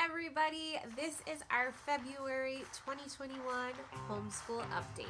everybody. This is our February 2021 homeschool update.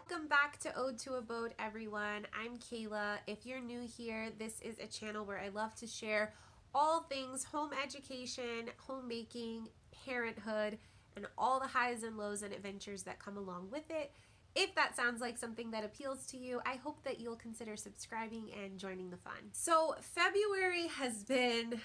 Welcome back to Ode to a Boat, everyone. I'm Kayla. If you're new here, this is a channel where I love to share all things home education, homemaking, parenthood, and all the highs and lows and adventures that come along with it. If that sounds like something that appeals to you, I hope that you'll consider subscribing and joining the fun. So February has been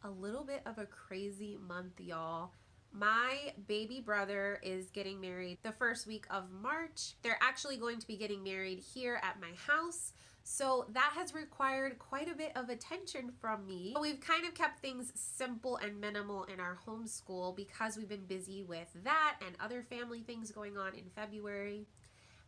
a little bit of a crazy month, y'all. My baby brother is getting married the first week of March. They're actually going to be getting married here at my house. So that has required quite a bit of attention from me. We've kind of kept things simple and minimal in our homeschool because we've been busy with that and other family things going on in February.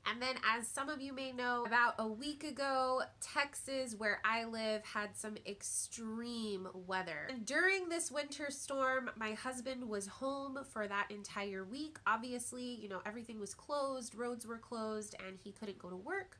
And then, as some of you may know, about a week ago, Texas, where I live, had some extreme weather. And during this winter storm, my husband was home for that entire week. Obviously, everything was closed, roads were closed, and he couldn't go to work.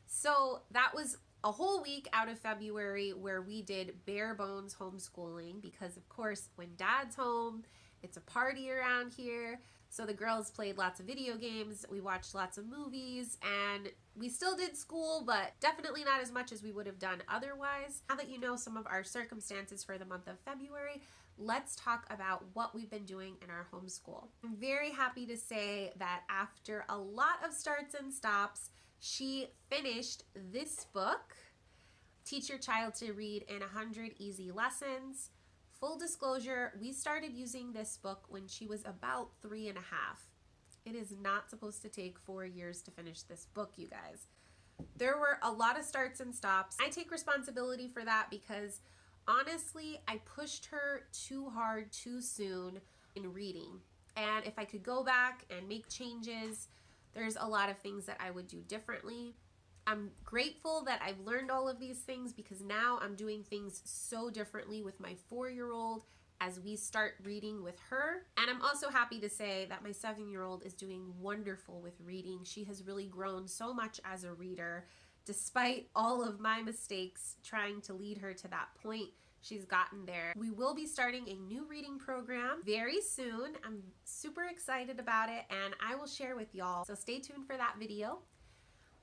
So that was a whole week out of February where we did bare bones homeschooling because, of course, when dad's home, it's a party around here. So the girls played lots of video games, we watched lots of movies, and we still did school, but definitely not as much as we would have done otherwise. Now that you know some of our circumstances for the month of February, let's talk about what we've been doing in our homeschool. I'm very happy to say that after a lot of starts and stops, she finished this book, Teach Your Child to Read in 100 Easy Lessons. Full disclosure, we started using this book when she was about 3 and a half. It is not supposed to take 4 years to finish this book, you guys. There were a lot of starts and stops. I take responsibility for that because honestly, I pushed her too hard too soon in reading. And if I could go back and make changes, there's a lot of things that I would do differently. I'm grateful that I've learned all of these things because now I'm doing things so differently with my 4-year-old as we start reading with her. And I'm also happy to say that my 7-year-old is doing wonderful with reading. She has really grown so much as a reader. Despite all of my mistakes trying to lead her to that point, she's gotten there. We will be starting a new reading program very soon. I'm super excited about it and I will share with y'all. So stay tuned for that video.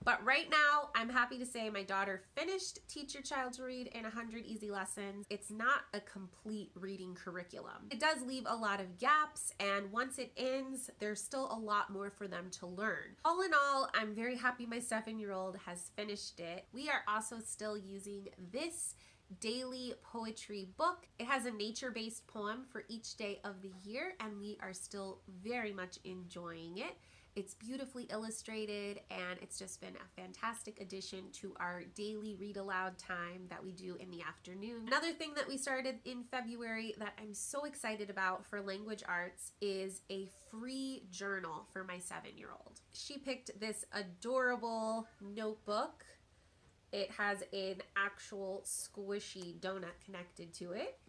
But right now, I'm happy to say my daughter finished Teach Your Child to Read in 100 Easy Lessons. It's not a complete reading curriculum. It does leave a lot of gaps, and once it ends, there's still a lot more for them to learn. All in all, I'm very happy my 7-year-old has finished it. We are also still using this daily poetry book. It has a nature-based poem for each day of the year, and we are still very much enjoying it. It's beautifully illustrated and it's just been a fantastic addition to our daily read aloud time that we do in the afternoon. Another thing that we started in February that I'm so excited about for language arts is a free journal for my 7-year-old. She picked this adorable notebook. It has an actual squishy donut connected to it.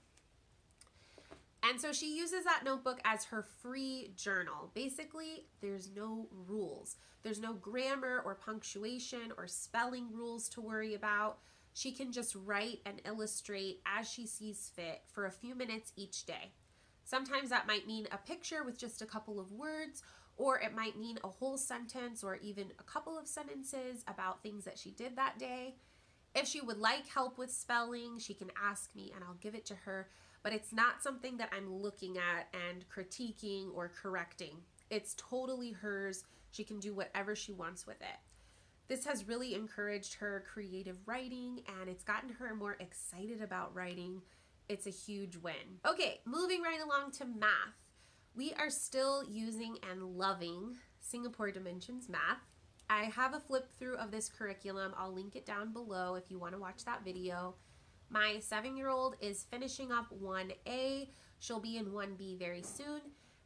And so she uses that notebook as her free journal. Basically, there's no rules. There's no grammar or punctuation or spelling rules to worry about. She can just write and illustrate as she sees fit for a few minutes each day. Sometimes that might mean a picture with just a couple of words, or it might mean a whole sentence or even a couple of sentences about things that she did that day. If she would like help with spelling, she can ask me and I'll give it to her. But it's not something that I'm looking at and critiquing or correcting. It's totally hers. She can do whatever she wants with it. This has really encouraged her creative writing and it's gotten her more excited about writing. It's a huge win. Okay, moving right along to math. We are still using and loving Singapore Dimensions Math. I have a flip through of this curriculum. I'll link it down below if you want to watch that video. My 7-year-old is finishing up 1A. She'll be in 1B very soon.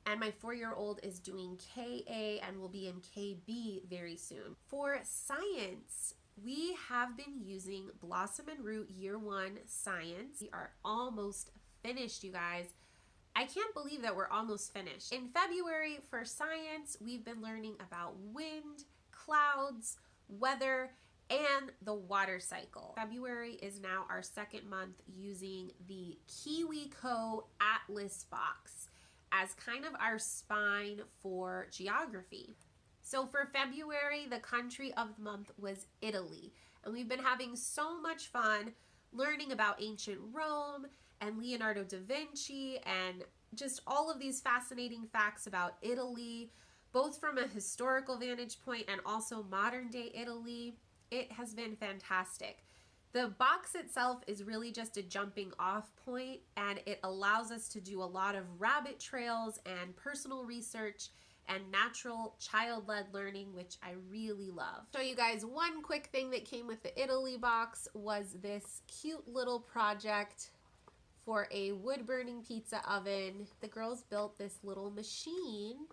And my 4-year-old is doing KA and will be in KB very soon. For science, we have been using Blossom and Root Year 1 Science. We are almost finished, you guys. I can't believe that we're almost finished. In February for science, we've been learning about wind, clouds, weather, and the water cycle. February is now our second month using the KiwiCo Atlas Box as kind of our spine for geography. So for February, the country of the month was Italy. And we've been having so much fun learning about ancient Rome and Leonardo da Vinci and just all of these fascinating facts about Italy, both from a historical vantage point and also modern day Italy. It has been fantastic. The box itself is really just a jumping off point, and it allows us to do a lot of rabbit trails and personal research and natural child-led learning, which I really love. Show you guys one quick thing that came with the Italy box was this cute little project for a wood-burning pizza oven. The girls built this little machine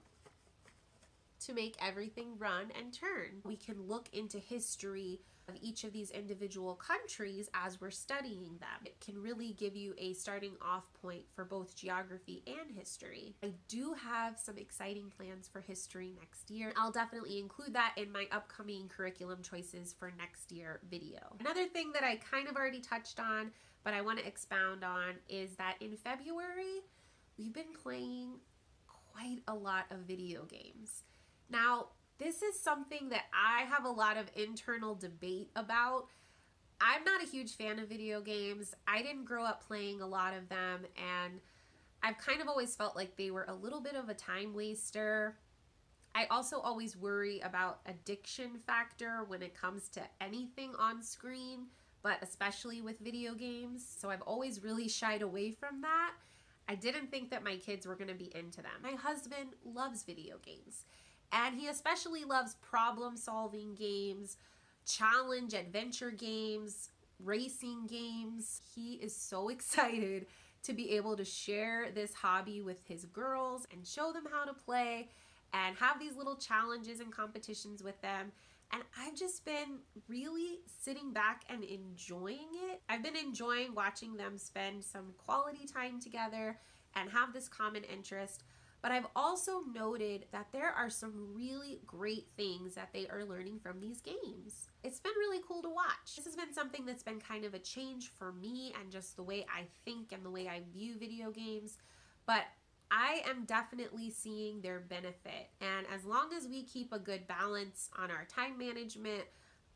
to make everything run and turn. We can look into history of each of these individual countries as we're studying them. It can really give you a starting off point for both geography and history. I do have some exciting plans for history next year. I'll definitely include that in my upcoming curriculum choices for next year video. Another thing that I kind of already touched on, but I want to expound on, is that in February, we've been playing quite a lot of video games. Now, this is something that I have a lot of internal debate about. I'm not a huge fan of video games. I didn't grow up playing a lot of them, and I've kind of always felt like they were a little bit of a time waster. I also always worry about addiction factor when it comes to anything on screen, but especially with video games. So I've always really shied away from that. I didn't think that my kids were going to be into them. My husband loves video games. And he especially loves problem-solving games, challenge adventure games, racing games. He is so excited to be able to share this hobby with his girls and show them how to play and have these little challenges and competitions with them. And I've just been really sitting back and enjoying it. I've been enjoying watching them spend some quality time together and have this common interest. But I've also noted that there are some really great things that they are learning from these games. It's been really cool to watch. This has been something that's been kind of a change for me and just the way I think and the way I view video games. But I am definitely seeing their benefit. And as long as we keep a good balance on our time management,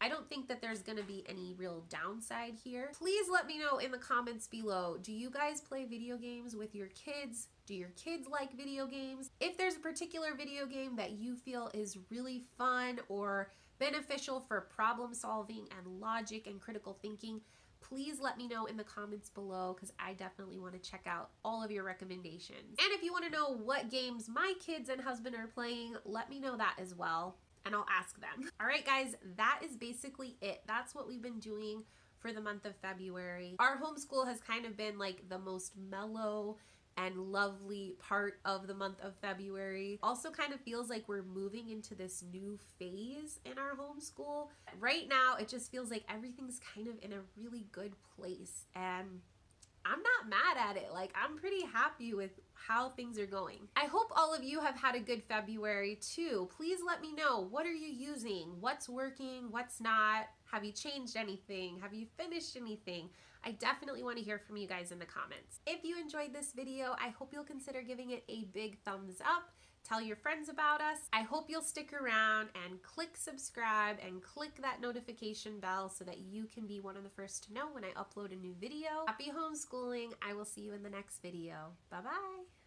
I don't think that there's going to be any real downside here. Please let me know in the comments below, do you guys play video games with your kids? Do your kids like video games? If there's a particular video game that you feel is really fun or beneficial for problem solving and logic and critical thinking, please let me know in the comments below, because I definitely want to check out all of your recommendations. And if you want to know what games my kids and husband are playing, let me know that as well, and I'll ask them. All right, guys, that is basically it. That's what we've been doing for the month of February. Our homeschool has kind of been like the most mellow and lovely part of the month of February. Also kind of feels like we're moving into this new phase in our homeschool. Right now, it just feels like everything's kind of in a really good place, and I'm not mad at it. Like, I'm pretty happy with how things are going. I hope all of you have had a good February too. Please let me know, what are you using? What's working? What's not? Have you changed anything? Have you finished anything? I definitely want to hear from you guys in the comments. If you enjoyed this video, I hope you'll consider giving it a big thumbs up. Tell your friends about us. I hope you'll stick around and click subscribe and click that notification bell so that you can be one of the first to know when I upload a new video. Happy homeschooling. I will see you in the next video. Bye-bye.